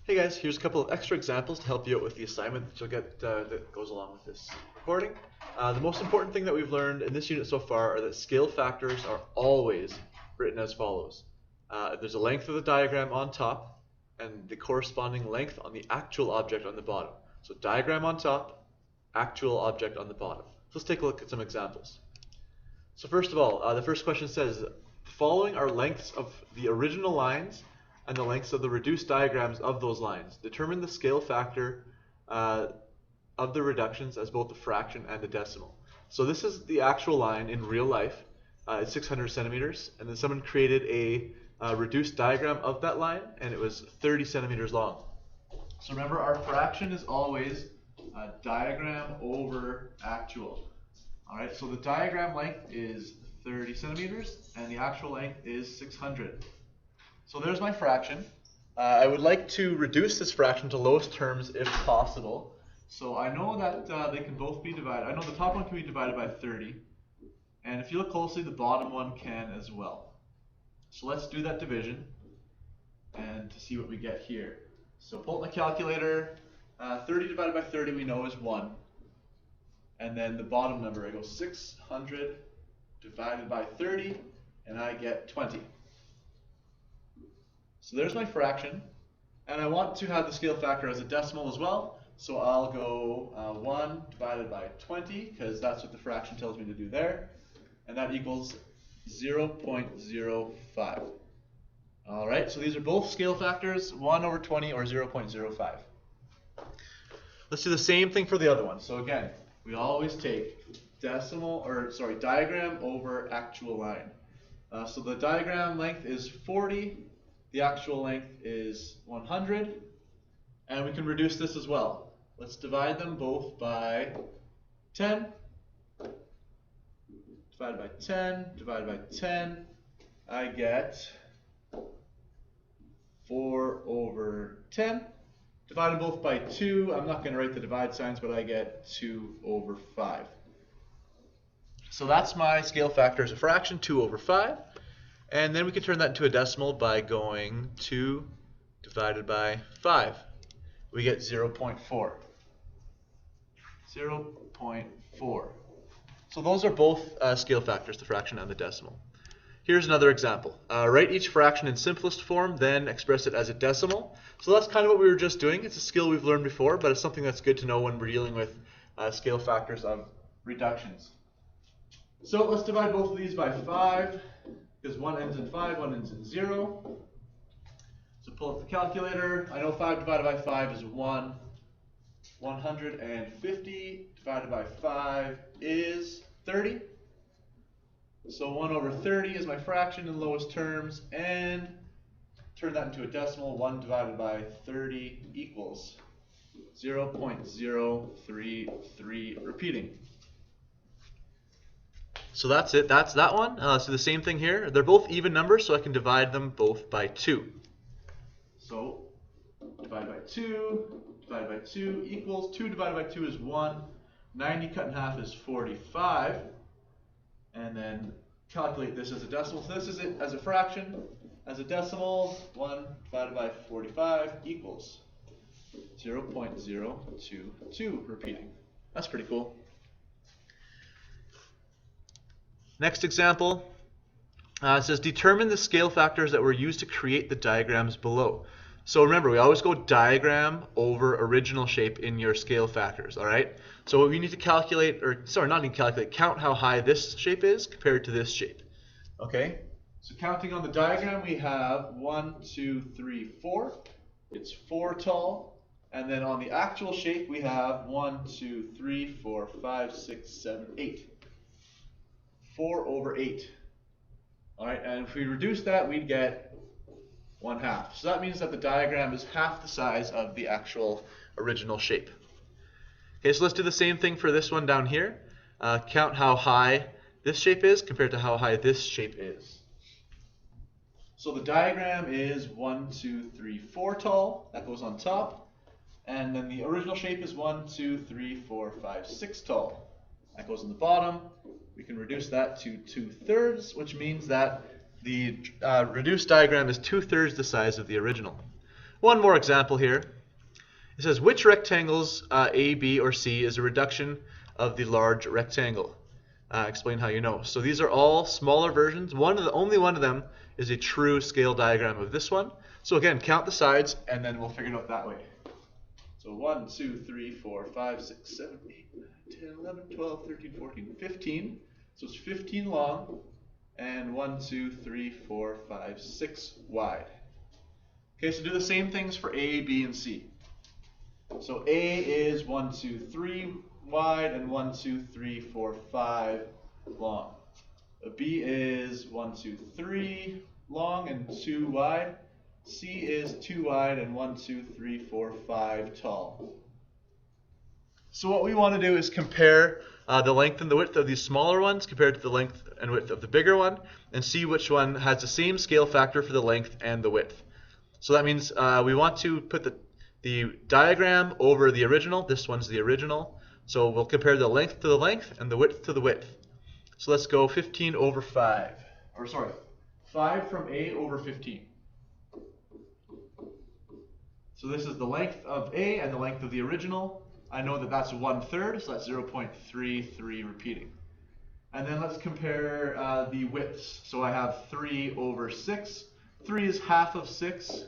Hey guys, here's a couple of extra examples to help you out with the assignment that you'll get that goes along with this recording. The most important thing that we've learned in this unit so far are that scale factors are always written as follows. There's a length of the diagram on top and the corresponding length on the actual object on the bottom. So diagram on top, actual object on the bottom. So let's take a look at some examples. So first of all, the first question says, the following are lengths of the original lines and the lengths of the reduced diagrams of those lines. Determine the scale factor of the reductions as both a fraction and a decimal. So this is the actual line in real life. It's 600 centimeters, and then someone created a reduced diagram of that line, and it was 30 centimeters long. So remember, our fraction is always diagram over actual. All right, so the diagram length is 30 centimeters, and the actual length is 600. So there's my fraction. I would like to reduce this fraction to lowest terms if possible. So I know that they can both be divided. I know the top one can be divided by 30. And if you look closely, the bottom one can as well. So let's do that division and to see what we get here. So pull up my calculator. 30 divided by 30 we know is 1. And then the bottom number, I go 600 divided by 30, and I get 20. So there's my fraction, and I want to have the scale factor as a decimal as well, so I'll go 1 divided by 20, because that's what the fraction tells me to do there, and that equals 0.05. Alright, so these are both scale factors, 1 over 20 or 0.05. Let's do the same thing for the other one. So again, we always take diagram over actual line. So the diagram length is 40. The actual length is 100, and we can reduce this as well. Let's divide them both by 10. Divided by 10, divided by 10, I get 4 over 10. Divided both by 2, I'm not going to write the divide signs, but I get 2 over 5. So that's my scale factor as a fraction, 2 over 5. And then we can turn that into a decimal by going 2 divided by 5. We get 0.4. 0.4. So those are both scale factors, the fraction and the decimal. Here's another example. Write each fraction in simplest form, then express it as a decimal. So that's kind of what we were just doing. It's a skill we've learned before, but it's something that's good to know when we're dealing with scale factors of reductions. So let's divide both of these by 5. Because one ends in 5, one ends in 0. So pull up the calculator. I know 5 divided by 5 is 1. 150 divided by 5 is 30. So 1 over 30 is my fraction in lowest terms. And turn that into a decimal. 1 divided by 30 equals 0.033 repeating. So that's it. That's that one. So the same thing here. They're both even numbers, so I can divide them both by 2. So divide by 2, divided by 2 equals 2 divided by 2 is 1. 90 cut in half is 45. And then calculate this as a decimal. So this is it as a fraction. As a decimal, 1 divided by 45 equals 0.022 repeating. That's pretty cool. Next example says determine the scale factors that were used to create the diagrams below. So remember, we always go diagram over original shape in your scale factors, all right? So we need to calculate, or sorry, not even calculate, count how high this shape is compared to this shape. Okay? So counting on the diagram, we have 1, 2, 3, 4. It's 4 tall. And then on the actual shape, we have 1, 2, 3, 4, 5, 6, 7, 8. 4 over 8. All right, and if we reduce that, we'd get 1/2. So that means that the diagram is half the size of the actual original shape. Okay, so let's do the same thing for this one down here. Count how high this shape is compared to how high this shape is. So the diagram is 1, 2, 3, 4 tall. That goes on top. And then the original shape is 1, 2, 3, 4, 5, 6 tall. That goes on the bottom. We can reduce that to 2/3, which means that the reduced diagram is 2/3 the size of the original. One more example here. It says, which rectangles A, B, or C is a reduction of the large rectangle? Explain how you know. So these are all smaller versions. Only one of them is a true scale diagram of this one. So again, count the sides, and then we'll figure it out that way. So 1, 2, 3, 4, 5, 6, 7, 8, 9, 10, 11, 12, 13, 14, 15. So it's 15 long, and 1, 2, 3, 4, 5, 6 wide. Okay, so do the same things for A, B, and C. So A is 1, 2, 3 wide, and 1, 2, 3, 4, 5 long. B is 1, 2, 3 long and 2 wide. C is 2 wide and 1, 2, 3, 4, 5 tall. So what we want to do is compare the length and the width of these smaller ones compared to the length and width of the bigger one, and see which one has the same scale factor for the length and the width. So that means we want to put the diagram over the original. This one's the original. So we'll compare the length to the length and the width to the width. So let's go 15 over 5. Or sorry, 5 from A over 15. So this is the length of A and the length of the original. I know that that's 1/3, so that's 0.33 repeating. And then let's compare the widths. So I have 3 over 6. 3 is half of 6.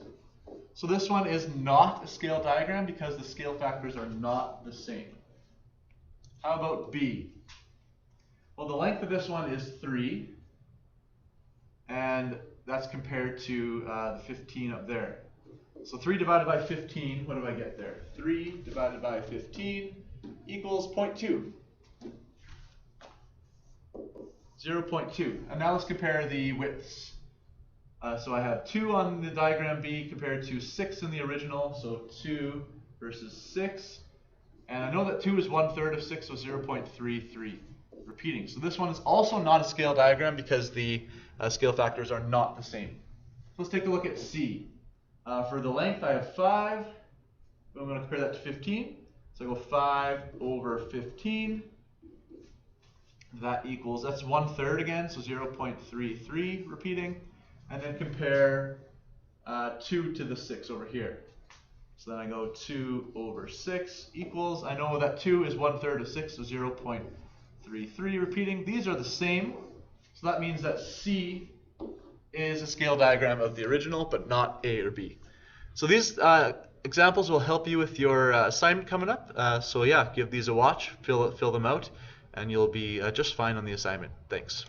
So this one is not a scale diagram because the scale factors are not the same. How about B? Well, the length of this one is 3, and that's compared to the 15 up there. So 3 divided by 15, what do I get there? 3 divided by 15 equals 0.2. 0.2. And now let's compare the widths. So I have 2 on the diagram B compared to 6 in the original, so 2 versus 6. And I know that 2 is 1/3 of 6, so 0.33 repeating. So this one is also not a scale diagram because the scale factors are not the same. Let's take a look at C. For the length, I have 5. I'm going to compare that to 15. So I go 5 over 15. That equals, that's 1/3 again, so 0.33 repeating. And then compare 2 to the 6 over here. So then I go 2 over 6 equals, I know that 2 is 1/3 of 6, so 0.33 repeating. These are the same, so that means that C is a scale diagram of the original, but not A or B. So these examples will help you with your assignment coming up. So yeah, give these a watch, fill them out, and you'll be just fine on the assignment. Thanks.